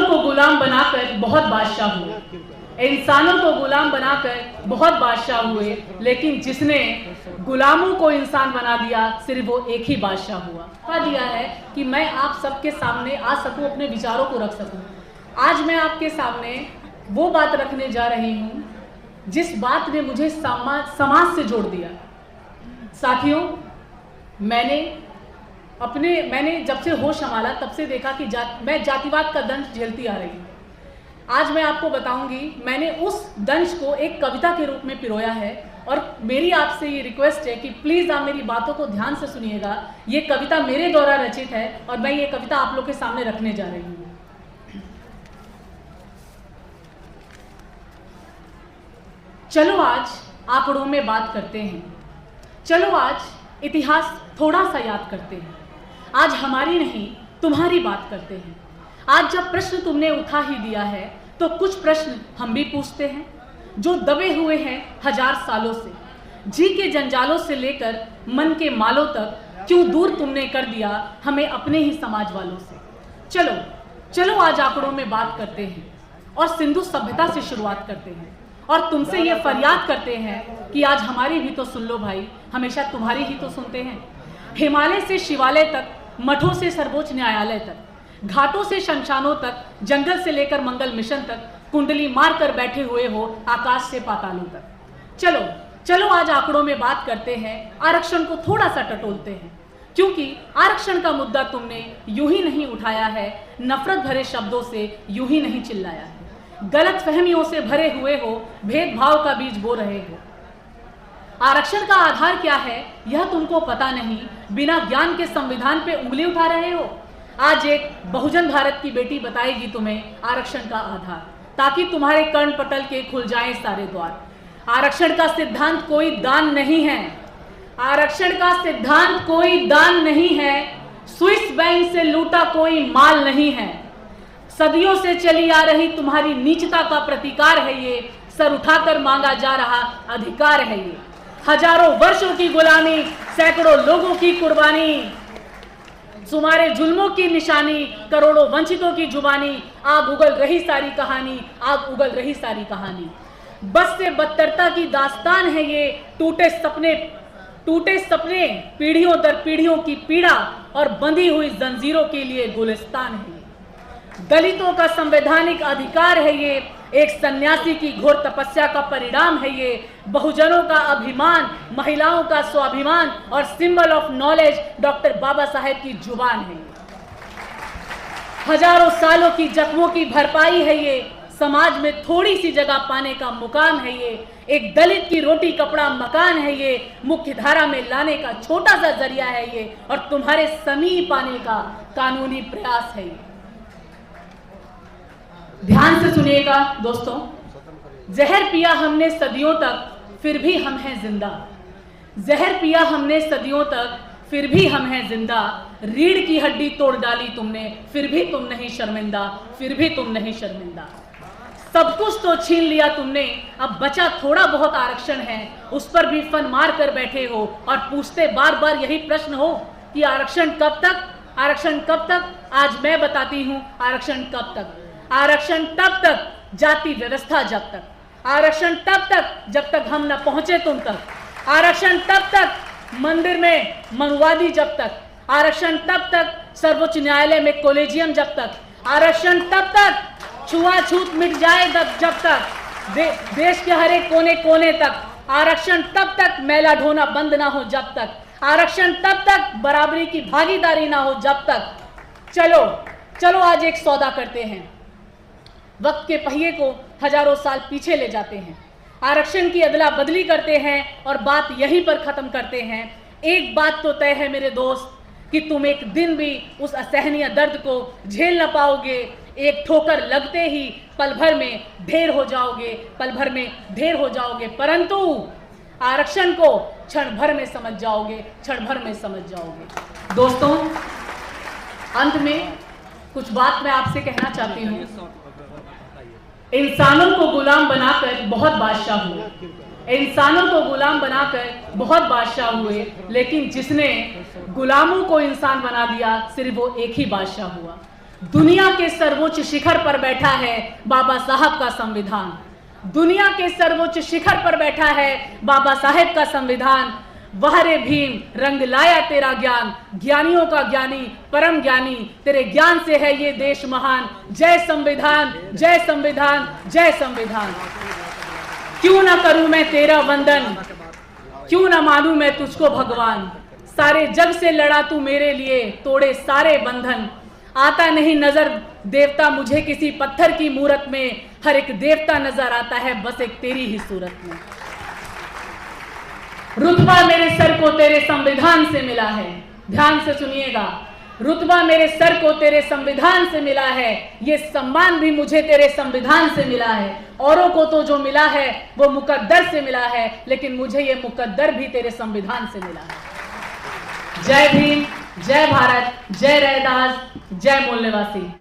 को गुलाम बनाकर बहुत बादशाह हुए, इंसानों को गुलाम बनाकर बहुत बादशाह हुए, लेकिन जिसने गुलामों को इंसान बना दिया सिर्फ वो एक ही बादशाह हुआ। कहा दिया है कि मैं आप सबके सामने आ सकूं, अपने विचारों को रख सकूं। आज मैं आपके सामने वो बात रखने जा रही हूं जिस बात ने मुझे समाज से जोड़ दिया। साथियों, मैंने जब से होश संभाला तब से देखा कि मैं जातिवाद का दंश झेलती आ रही हूँ। आज मैं आपको बताऊंगी, मैंने उस दंश को एक कविता के रूप में पिरोया है और मेरी आपसे ये रिक्वेस्ट है कि प्लीज़ आप मेरी बातों को ध्यान से सुनिएगा। ये कविता मेरे द्वारा रचित है और मैं ये कविता आप लोग के सामने रखने जा रही हूँ। चलो आज आंकड़ों में बात करते हैं, चलो आज इतिहास थोड़ा सा याद करते हैं। आज हमारी नहीं तुम्हारी बात करते हैं। आज जब प्रश्न तुमने उठा ही दिया है तो कुछ प्रश्न हम भी पूछते हैं जो दबे हुए हैं हजार सालों से। जी के जंजालों से लेकर मन के मालों तक क्यों दूर तुमने कर दिया हमें अपने ही समाज वालों से। चलो चलो आज आंकड़ों में बात करते हैं और सिंधु सभ्यता से शुरुआत करते हैं और तुमसे ये फरियाद करते हैं कि आज हमारी भी तो सुन लो भाई, हमेशा तुम्हारी ही तो सुनते हैं। हिमालय से शिवालय तक, मठों से सर्वोच्च न्यायालय तक, घाटों से शमशानों तक, जंगल से लेकर मंगल मिशन तक कुंडली मार कर बैठे हुए हो आकाश से पातालों तक। चलो चलो आज आंकड़ों में बात करते हैं, आरक्षण को थोड़ा सा टटोलते हैं, क्योंकि आरक्षण का मुद्दा तुमने यूं ही नहीं उठाया है, नफरत भरे शब्दों से यूं ही नहीं चिल्लाया है, गलत फहमियों से भरे हुए हो, भेदभाव का बीज बो रहे हो। आरक्षण का आधार क्या है यह तुमको पता नहीं, बिना ज्ञान के संविधान पे उंगली उठा रहे हो। आज एक बहुजन भारत की बेटी बताएगी तुम्हें आरक्षण का आधार, ताकि तुम्हारे कर्ण पटल के खुल जाएं सारे द्वार। आरक्षण का सिद्धांत कोई दान नहीं है, आरक्षण का सिद्धांत कोई दान नहीं है, स्विस बैंक से लूटा कोई माल नहीं है। सदियों से चली आ रही तुम्हारी नीचता का प्रतिकार है ये, सर उठाकर मांगा जा रहा अधिकार है ये। हजारों वर्षों की गुलामी, सैकड़ों लोगों की कुर्बानी, तुम्हारे जुल्मों की निशानी, करोड़ों वंचितों की जुबानी, आग उगल रही सारी कहानी, आग उगल रही सारी कहानी। बस से बदतरता की दास्तान है ये, टूटे सपने पीढ़ियों दर पीढ़ियों की पीड़ा और बंधी हुई जंजीरों के लिए गुलिस्तान है ये। दलितों का संवैधानिक अधिकार है ये, एक सन्यासी की घोर तपस्या का परिणाम है ये। बहुजनों का अभिमान, महिलाओं का स्वाभिमान और symbol of knowledge doctor Baba Saheb की जुबान है ये। हजारों सालों की जख्मों की भरपाई है ये, समाज में थोड़ी सी जगह पाने का मुकाम है ये। एक दलित की रोटी कपड़ा मकान है ये, मुख्य धारा में लाने का छोटा सा जरिया है ये और तुम्हारे समीप आने का कानूनी प्रयास है ये। ध्यान से सुनिएगा दोस्तों, जहर पिया हमने सदियों तक फिर भी हम हैं जिंदा, जहर पिया हमने सदियों तक फिर भी हम हैं जिंदा। रीढ़ की हड्डी तोड़ डाली तुमने फिर भी तुम नहीं शर्मिंदा, फिर भी तुम नहीं शर्मिंदा। सब कुछ तो छीन लिया तुमने, अब बचा थोड़ा बहुत आरक्षण है, उस पर भी फन मार कर बैठे हो और पूछते बार बार यही प्रश्न हो कि आरक्षण कब तक, आरक्षण कब तक। आज मैं बताती हूँ आरक्षण कब तक। आरक्षण तब तक जाति व्यवस्था जब तक, आरक्षण तब तक जब तक हम न पहुंचे तुम तक, आरक्षण तब तक मंदिर में मनुवादी जब तक, आरक्षण तब तक सर्वोच्च न्यायालय में कॉलेजियम जब तक, आरक्षण तब तक छुआछूत मिट जाए जब तक, देश के हर एक कोने कोने तक, आरक्षण तब तक मैला ढोना बंद ना हो जब तक, आरक्षण तब तक बराबरी की भागीदारी ना हो जब तक। चलो चलो आज एक सौदा करते हैं, वक्त के पहिए को हजारों साल पीछे ले जाते हैं, आरक्षण की अदला बदली करते हैं और बात यहीं पर खत्म करते हैं। एक बात तो तय है मेरे दोस्त कि तुम एक दिन भी उस असहनीय दर्द को झेल न पाओगे। एक ठोकर लगते ही पल भर में ढेर हो जाओगे, पल भर में ढेर हो जाओगे, परंतु आरक्षण को क्षण भर में समझ जाओगे, क्षण भर में समझ जाओगे। दोस्तों, अंत में कुछ बात मैं आपसे कहना चाहती हूँ। इंसानों को गुलाम बनाकर बहुत बादशाह हुए, इंसानों को गुलाम बनाकर बहुत बादशाह हुए, लेकिन जिसने गुलामों को इंसान बना दिया सिर्फ वो एक ही बादशाह हुआ। दुनिया के सर्वोच्च शिखर पर बैठा है बाबा साहब का संविधान। दुनिया के सर्वोच्च शिखर पर बैठा है बाबा साहेब का संविधान। वह रे भीम रंग लाया तेरा ज्ञान, ज्ञानियों का ज्ञानी परम ज्ञानी, तेरे ज्ञान से है ये देश महान। जय संविधान, जय संविधान, जय संविधान। क्यों ना करूं मैं तेरा वंदन, क्यों ना मानूं मैं तुझको भगवान। सारे जग से लड़ा तू मेरे लिए, तोड़े सारे बंधन। आता नहीं नजर देवता मुझे किसी पत्थर की मूरत में, हर एक देवता नजर आता है बस एक तेरी ही सूरत में। रुतबा मेरे सर को तेरे संविधान से मिला है, ध्यान से सुनिएगा। रुतबा मेरे सर को तेरे संविधान से मिला है, ये सम्मान भी मुझे तेरे संविधान से मिला है। औरों को तो जो मिला है वो मुकद्दर से मिला है, लेकिन मुझे ये मुकद्दर भी तेरे संविधान से मिला है। जय भीम, जय भारत, जय रैदास, जय मूल निवासी।